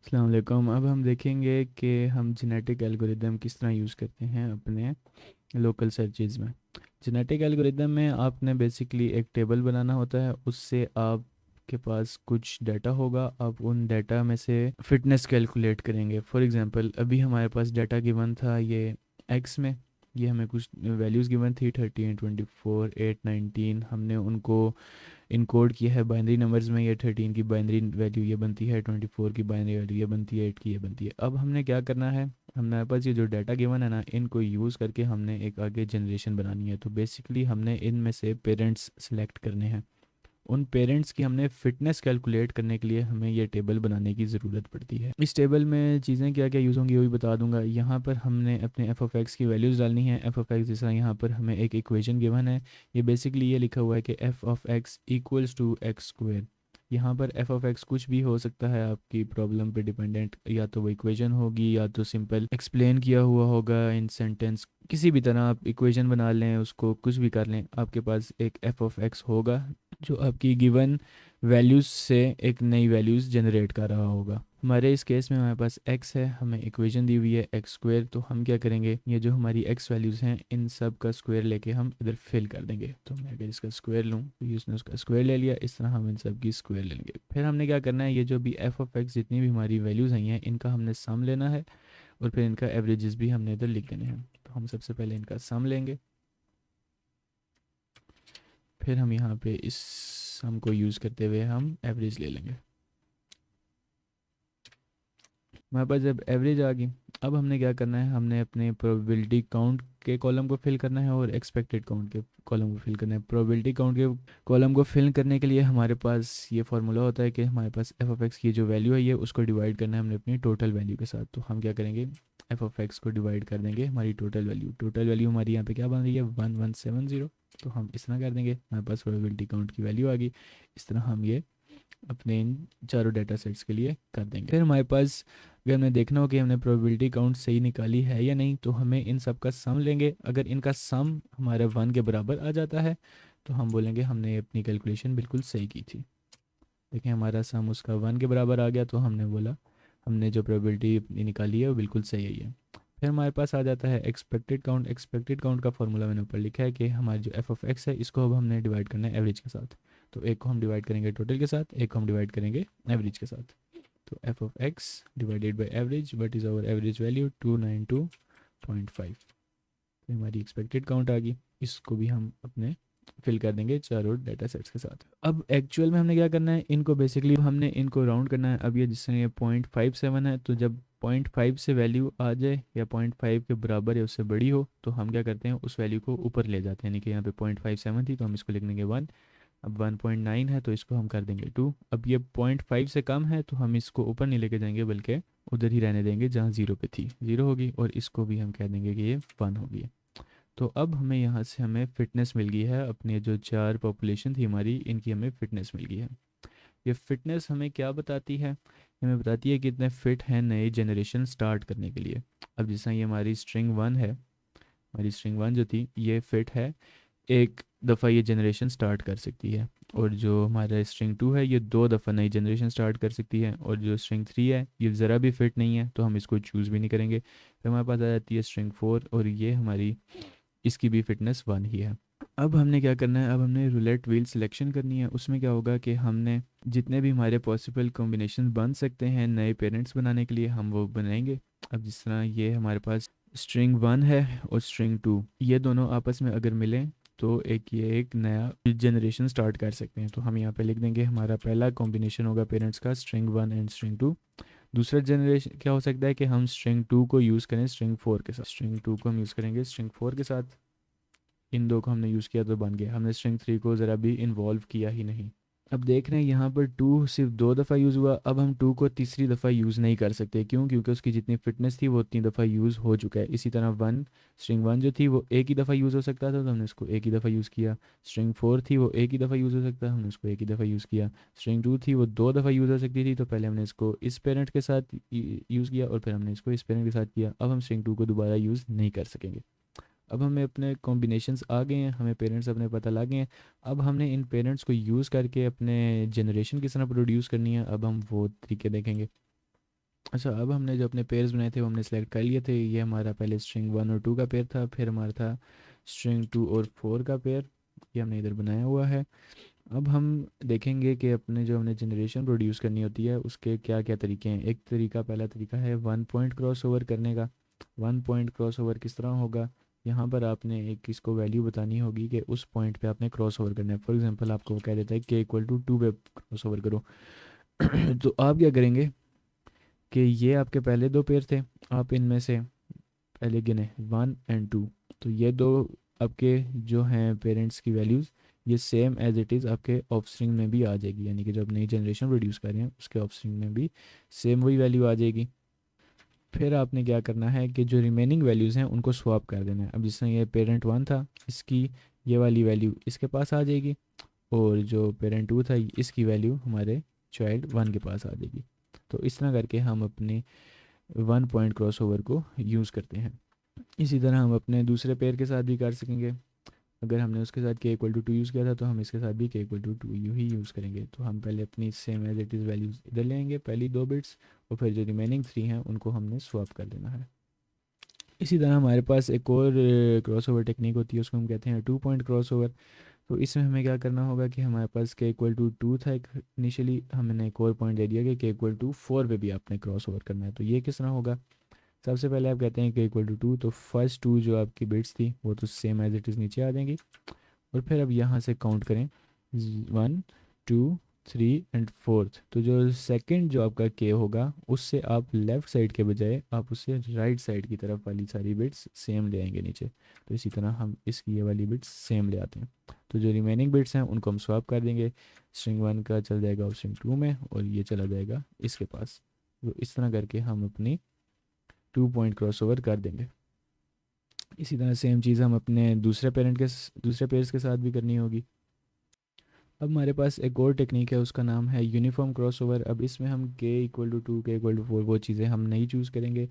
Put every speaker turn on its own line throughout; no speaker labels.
अस्सलाम वालेकुम। अब हम देखेंगे कि हम जेनेटिक एल्गोरिदम किस तरह यूज़ करते हैं अपने लोकल सर्चेज़ में। जेनेटिक एल्गोरिदम में आपने बेसिकली एक टेबल बनाना होता है, उससे आपके पास कुछ डाटा होगा, आप उन डाटा में से फिटनेस कैलकुलेट करेंगे। फॉर एग्जांपल अभी हमारे पास डाटा गिवन था ये एक्स में, ये हमें कुछ वैल्यूज़ गिवन थी 13, 24, 8, 19। हमने उनको इनकोड किया है बाइनरी नंबर्स में। ये 13 की बाइनरी वैल्यू ये बनती है, 24 की बाइनरी वैल्यू ये बनती है, 8 की ये बनती है। अब हमने क्या करना है, हमारे पास ये जो डाटा गिवन है ना, इनको यूज़ करके हमने एक आगे जनरेशन बनानी है। तो बेसिकली हमने इनमें से पेरेंट्स सेलेक्ट करने हैं। उन पेरेंट्स की हमने फ़िटनेस कैलकुलेट करने के लिए हमें ये टेबल बनाने की ज़रूरत पड़ती है। इस टेबल में चीज़ें क्या क्या यूज़ होंगी वो भी बता दूंगा। यहाँ पर हमने अपने एफ ऑफ एक्स की वैल्यूज़ डालनी है। एफ ऑफ एक्स जैसा यहाँ पर हमें एक इक्वेशन गिवन है। ये बेसिकली ये लिखा हुआ है कि F of X equals to X square. यहाँ पर एफ ऑफ एक्स कुछ भी हो सकता है, आपकी प्रॉब्लम पे डिपेंडेंट। या तो वो इक्वेशन होगी या तो सिंपल एक्सप्लेन किया हुआ होगा इन सेंटेंस। किसी भी तरह आप इक्वेशन बना लें, उसको कुछ भी कर लें, आपके पास एक एफ ऑफ एक्स होगा जो आपकी गिवन वैल्यूज़ से एक नई वैल्यूज़ जनरेट कर रहा होगा। हमारे इस केस में हमारे पास x है, हमें इक्वेशन दी हुई है एक्स स्क्वेयर। तो हम क्या करेंगे, ये जो हमारी x वैल्यूज़ हैं इन सब का स्क्वायर लेके हम इधर फिल कर देंगे। तो मैं अगर इसका स्क्वायर लूँ तो ये उसने उसका स्क्वायर ले लिया। इस तरह हम इन सब की स्क्वायर ले लेंगे। फिर हमने क्या करना है, ये जो भी एफ ऑफ एक्स जितनी भी हमारी वैल्यूज़ आई हैं इनका हमने सम लेना है, और फिर इनका एवरेजेस भी हमने इधर लिख देने हैं। तो हम सबसे पहले इनका सम लेंगे, फिर हम यहाँ पे इस सम को यूज़ करते हुए हम एवरेज ले लेंगे। हमारे पास जब एवरेज आ गई, अब हमने क्या करना है, हमने अपने प्रोबेबिलिटी काउंट के कॉलम को फिल करना है और एक्सपेक्टेड काउंट के कॉलम को फिल करना है। प्रोबेबिलिटी काउंट के कॉलम को फिल करने के लिए हमारे पास ये फार्मूला होता है कि हमारे पास एफ ऑफ एक्स की जो वैल्यू है ये उसको डिवाइड करना है हमने अपनी टोटल वैल्यू के साथ। तो हम क्या करेंगे, एफ ऑफ एक्स को डिवाइड कर देंगे हमारी टोटल वैल्यू। टोटल वैल्यू हमारी यहाँ पे क्या बन रही है, 1170। तो हम इस तरह कर देंगे, हमारे पास प्रोबेबिलिटी काउंट की वैल्यू आ गई। इस तरह हम ये अपने इन चारों डाटा सेट्स के लिए कर देंगे। फिर हमारे पास अगर हमें देखना हो कि हमने प्रोबेबिलिटी काउंट सही निकाली है या नहीं, तो हमें इन सब का सम लेंगे। अगर इनका सम हमारे 1 के बराबर आ जाता है तो हम बोलेंगे हमने अपनी कैलकुलेशन बिल्कुल सही की थी। देखें हमारा सम उसका 1 के बराबर आ गया, तो हमने बोला हमने जो प्रोबेबिलिटी निकाली है वो बिल्कुल सही है। फिर हमारे पास आ जाता है एक्सपेक्टेड काउंट। एक्सपेक्टेड काउंट का फॉर्मूला मैंने ऊपर लिखा है कि हमारी जो एफ ऑफ एक्स है इसको अब हमने डिवाइड करना है एवरेज के साथ। तो एक को हम डिवाइड करेंगे टोटल के साथ, एक को हम डिवाइड करेंगे एवरेज के साथ। तो F of X divided by average, what is our average value 292.5। तो हमारी एक्सपेक्टेड काउंट आ गई। इसको भी हम अपने फिल कर देंगे चारों डाटा सेट्स के साथ। अब एक्चुअल में हमने क्या करना है, इनको बेसिकली हमने इनको राउंड करना है। अब ये जिससे ये 0.57 है, तो जब 0.5 से वैल्यू आ जाए या 0.5 के बराबर या उससे बड़ी हो तो हम क्या करते हैं, उस वैल्यू को ऊपर ले जाते हैं। यानी कि यहाँ पे 0.57 थी तो हम इसको लिख देंगे 1। अब 1.9 है तो इसको हम कर देंगे 2। अब ये 0.5 से कम है तो हम इसको ऊपर नहीं लेके जाएंगे बल्कि उधर ही रहने देंगे जहाँ 0 पे थी, 0 होगी। और इसको भी हम कह देंगे कि ये 1 होगी। तो अब हमें यहाँ से हमें फ़िटनेस मिल गई है, अपने जो चार पॉपुलेशन थी हमारी इनकी हमें फ़िटनेस मिल गई है। ये फ़िटनेस हमें क्या बताती है, हमें बताती है कि इतने फ़िट हैं नए जनरेशन स्टार्ट करने के लिए। अब जैसा ये हमारी स्ट्रिंग 1 है, हमारी स्ट्रिंग 1 जो थी ये फ़िट है, एक दफ़ा ये जनरेशन स्टार्ट कर सकती है। और जो हमारा स्ट्रिंग 2 है ये 2 दफ़ा नई जनरेशन स्टार्ट कर सकती है। और जो स्ट्रिंग 3 है ये ज़रा भी फिट नहीं है तो हम इसको चूज़ भी नहीं करेंगे। फिर हमारे पास आ जाती है स्ट्रिंग 4 और ये हमारी इसकी भी फिटनेस 1 ही है। अब हमने क्या करना है, अब हमने रूलेट व्हील सिलेक्शन करनी है। उसमें क्या होगा कि हमने जितने भी हमारे पॉसिबल कॉम्बिनेशन बन सकते हैं नए पेरेंट्स बनाने के लिए हम वो बनाएंगे। अब जिस तरह ये हमारे पास स्ट्रिंग 1 है और स्ट्रिंग 2, ये दोनों आपस में अगर मिलें तो एक नया जनरेशन स्टार्ट कर सकते हैं। तो हम यहाँ पे लिख देंगे हमारा पहला कॉम्बिनेशन होगा पेरेंट्स का स्ट्रिंग 1 एंड स्ट्रिंग 2। दूसरा जनरेशन क्या हो सकता है कि हम स्ट्रिंग 2 को यूज़ करें स्ट्रिंग 4 के साथ। स्ट्रिंग 2 को हम यूज़ करेंगे स्ट्रिंग 4 के साथ। इन दो को हमने यूज़ किया तो बन गया, हमने स्ट्रिंग 3 को ज़रा भी इन्वॉल्व किया ही नहीं। अब देख रहे हैं यहाँ पर 2 सिर्फ 2 दफ़ा यूज़ हुआ। अब हम 2 को तीसरी दफ़ा यूज़ नहीं कर सकते, क्यों, क्योंकि उसकी जितनी फिटनेस थी वो उतनी दफ़ा यूज़ हो चुका है। इसी तरह 1 स्ट्रिंग 1 जो थी वो एक ही दफ़ा यूज़ हो सकता था तो हमने उसको एक ही दफ़ा यूज़ किया। स्ट्रिंग 4 थी वो एक ही दफ़ा यूज़ हो सकता था, हमने उसको एक ही दफ़ा यूज़ किया। स्ट्रिंग 2 थी वो 2 दफ़ा यूज़ हो सकती थी तो पहले हमने इसको इस पेरेंट के साथ यूज़ किया और फिर हमने इसको इस पेरेंट के साथ किया। अब हम स्ट्रिंग 2 को दोबारा यूज़ नहीं कर सकेंगे। अब हमें अपने कॉम्बिनेशंस आ गए हैं, हमें पेरेंट्स अपने पता लग गए हैं। अब हमने इन पेरेंट्स को यूज़ करके अपने जनरेशन किस तरह प्रोड्यूस करनी है, अब हम वो तरीके देखेंगे। अच्छा, अब हमने जो अपने पेयर्स बनाए थे वो हमने सेलेक्ट कर लिए थे। ये हमारा पहले स्ट्रिंग 1 और 2 का पेयर था, फिर हमारा था स्ट्रिंग 2 और 4 का पेयर, ये हमने इधर बनाया हुआ है। अब हम देखेंगे कि अपने जो हमने जनरेशन प्रोड्यूस करनी होती है उसके क्या क्या तरीके हैं। एक तरीका, पहला तरीका है वन पॉइंट क्रॉस ओवर करने का। वन पॉइंट क्रॉस ओवर किस तरह होगा, यहाँ पर आपने एक इसको वैल्यू बतानी होगी कि उस पॉइंट पे आपने क्रॉस ओवर करना है। फॉर एग्जांपल आपको वो कह देता है कि इक्वल टू 2 पे क्रॉस ओवर करो। तो आप क्या करेंगे कि ये आपके पहले दो पेयर थे, आप इनमें से पहले गिने 1 और 2, तो ये दो आपके जो हैं पेरेंट्स की वैल्यूज़, ये सेम एज इट इज़ आपके ऑफस्प्रिंग में भी आ जाएगी, यानी कि जब नई जनरेशन प्रोड्यूस कर रहे हैं उसके ऑफस्प्रिंग में भी सेम वही वैल्यू आ जाएगी। फिर आपने क्या करना है कि जो रिमेनिंग वैल्यूज़ हैं उनको स्वैप कर देना है। अब जिसमें ये पेरेंट 1 था, इसकी ये वाली वैल्यू इसके पास आ जाएगी, और जो पेरेंट 2 था इसकी वैल्यू हमारे चाइल्ड 1 के पास आ जाएगी। तो इस तरह करके हम अपने वन पॉइंट क्रॉस ओवर को यूज़ करते हैं। इसी तरह हम अपने दूसरे पेयर के साथ भी कर सकेंगे। अगर हमने उसके साथ के इक्वल टू 2 यूज़ किया था तो हम इसके साथ भी के इक्वल टू 2 यू ही यूज़ करेंगे। तो हम पहले अपनी same as it is values इधर लेंगे, पहली दो बिट्स, और फिर जो रिमेनिंग 3 हैं उनको हमने स्वैप कर देना है। इसी तरह हमारे पास एक और क्रॉस ओवर टेक्निक होती है, उसको हम कहते हैं 2 पॉइंट क्रॉस ओवर। तो इसमें हमें क्या करना होगा कि हमारे पास के इक्वल टू 2 था एक, इनिशियली हमने एक और पॉइंट दे दिया कि के इक्वल टू 4 पे भी आपने क्रॉस ओवर करना है। तो ये किस तरह होगा, सबसे पहले आप कहते हैं कि इक्वल टू 2, तो फर्स्ट 2 जो आपकी बिट्स थी वो तो सेम एज इट इज़ नीचे आ जाएंगी, और फिर अब यहाँ से काउंट करें 1 2 3 एंड 4th। तो जो सेकंड जो आपका के होगा उससे आप लेफ़्ट साइड के बजाय आप उससे राइट साइड की तरफ वाली सारी बिट्स सेम ले आएंगे नीचे। तो इसी तरह हम इसकी ये वाली बिट्स सेम ले आते हैं। तो जो रिमेनिंग बिट्स हैं उनको हम स्वैप कर देंगे, स्ट्रिंग 1 का चल जाएगा और स्ट्रिंग 2 में, और ये चला जाएगा इसके पास। तो इस तरह करके हम अपनी 2 पॉइंट क्रॉस ओवर कर देंगे। इसी तरह सेम चीज़ हम अपने दूसरे पेयर्स के साथ भी करनी होगी। अब हमारे पास एक और टेक्निक है, उसका नाम है यूनिफॉर्म क्रॉसओवर। अब इसमें हम के इक्वल टू 2 के इक्वल टू 4 वो चीज़ें हम नहीं चूज़ करेंगे।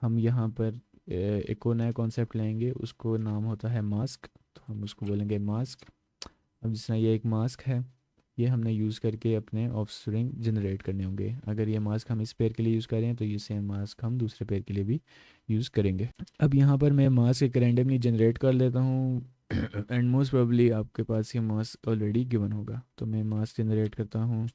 हम यहाँ पर एक और नया कॉन्सेप्ट लाएंगे, उसको नाम होता है मास्क। तो हम उसको बोलेंगे मास्क। अब जिस तरह ये एक मास्क है, ये हमने यूज़ करके अपने ऑफस्प्रिंग जनरेट करने होंगे। अगर ये मास्क हम इस पेयर के लिए यूज़ कर रहे हैं तो ये सेम मास्क हम दूसरे पेयर के लिए भी यूज़ करेंगे। अब यहाँ पर मैं मास्क एक रैंडमली जनरेट कर लेता हूँ एंड मोस्ट प्रोबेबली आपके पास ये मास्क ऑलरेडी गिवन होगा। तो मैं मास्क जनरेट करता हूँ,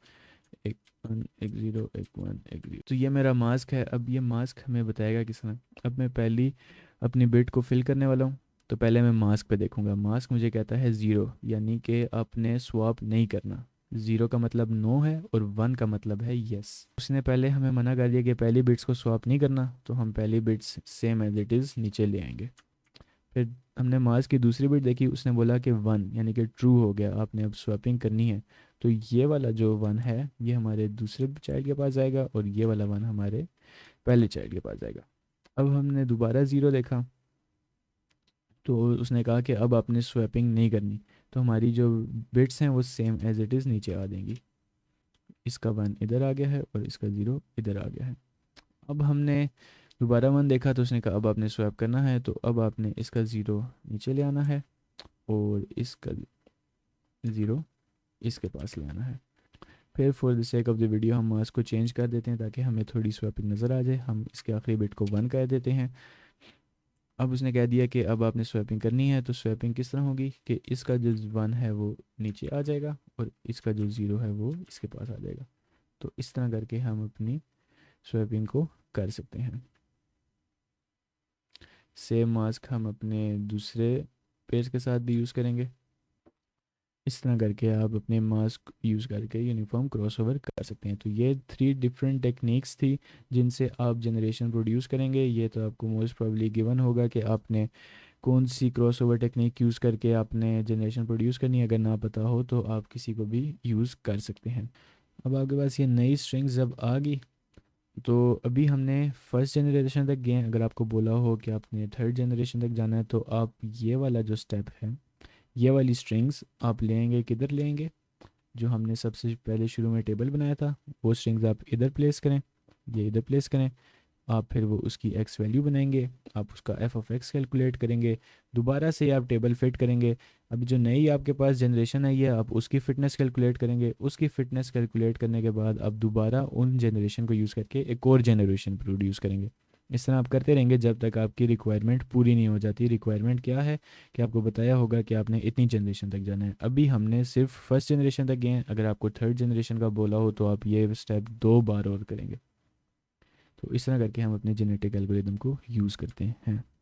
एक 1 एक 0 एक 1 एक 0। तो ये मेरा मास्क है। अब ये मास्क हमें बताएगा किस तरह। अब मैं पहली अपनी बिट को फिल करने वाला हूँ, तो पहले मैं मास्क पे देखूंगा। मास्क मुझे कहता है 0, यानी कि आपने स्वैप नहीं करना। 0 का मतलब नो है और 1 का मतलब है यस। उसने पहले हमें मना कर दिया कि पहली बिट्स को स्वैप नहीं करना, तो हम पहली bits same as it is नीचे ले आएंगे। फिर हमने मार्क्स की दूसरी बिट देखी, उसने बोला कि 1 यानी कि ट्रू हो गया, आपने अब स्वैपिंग करनी है। तो ये वाला जो 1 है ये हमारे दूसरे चाइल्ड के पास जाएगा, और ये वाला 1 हमारे पहले चाइल्ड के पास जाएगा। अब हमने दोबारा 0 देखा, तो उसने कहा कि अब आपने स्वैपिंग नहीं करनी। तो हमारी जो बिट्स हैं वो सेम एज इट इज़ नीचे आ देंगी। इसका 1 इधर आ गया है और इसका 0 इधर आ गया है। अब हमने दोबारा 1 देखा, तो उसने कहा अब आपने स्वैप करना है, तो अब आपने इसका 0 नीचे ले आना है और इसका 0 इसके पास ले आना है। फिर for the sake of the video हम मास्क को चेंज कर देते हैं ताकि हमें थोड़ी स्वैपिंग नज़र आ जाए। हम इसके आखिरी बिट को 1 कर देते हैं। अब उसने कह दिया कि अब आपने स्वैपिंग करनी है। तो स्वैपिंग किस तरह होगी कि इसका जो 1 है वो नीचे आ जाएगा और इसका जो 0 है वो इसके पास आ जाएगा। तो इस तरह करके हम अपनी स्वैपिंग को कर सकते हैं। सेम मास्क हम अपने दूसरे पेज के साथ भी यूज़ करेंगे। इस तरह करके आप अपने मास्क यूज़ करके यूनिफॉर्म क्रॉसओवर कर सकते हैं। तो ये 3 डिफरेंट टेक्निक्स थी जिनसे आप जनरेशन प्रोड्यूस करेंगे। ये तो आपको मोस्ट प्रोबेबली गिवन होगा कि आपने कौन सी क्रॉसओवर टेक्निक यूज़ करके आपने जनरेशन प्रोड्यूस करनी है। अगर ना पता हो तो आप किसी को भी यूज़ कर सकते हैं। अब आपके पास ये नई स्ट्रिंग्स जब आ गई, तो अभी हमने फर्स्ट जनरेशन तक गए। अगर आपको बोला हो कि आपने थर्ड जनरेशन तक जाना है, तो आप ये वाला जो स्टेप है, ये वाली स्ट्रिंग्स आप लेंगे, किधर लेंगे, जो हमने सबसे पहले शुरू में टेबल बनाया था वो स्ट्रिंग्स आप इधर प्लेस करें, ये इधर प्लेस करें। आप फिर वो उसकी एक्स वैल्यू बनाएंगे, आप उसका एफ ऑफ एक्स कैलकुलेट करेंगे, दोबारा से आप टेबल फिट करेंगे। अभी जो नई आपके पास जनरेशन आई है आप उसकी फ़िटनेस कैलकुलेट करेंगे, उसकी फ़िटनेस कैलकुलेट करने के बाद आप दोबारा उन जनरेशन को यूज़ करके एक और जनरेशन प्रोड्यूस करेंगे। इस तरह आप करते रहेंगे जब तक आपकी रिक्वायरमेंट पूरी नहीं हो जाती। रिक्वायरमेंट क्या है कि आपको बताया होगा कि आपने इतनी जनरेशन तक जाना है। अभी हमने सिर्फ फर्स्ट जनरेशन तक गए हैं, अगर आपको थर्ड जनरेशन का बोला हो तो आप ये स्टेप 2 बार और करेंगे। तो इस तरह करके हम अपने जेनेटिक एल्गोरिदम को यूज़ करते हैं।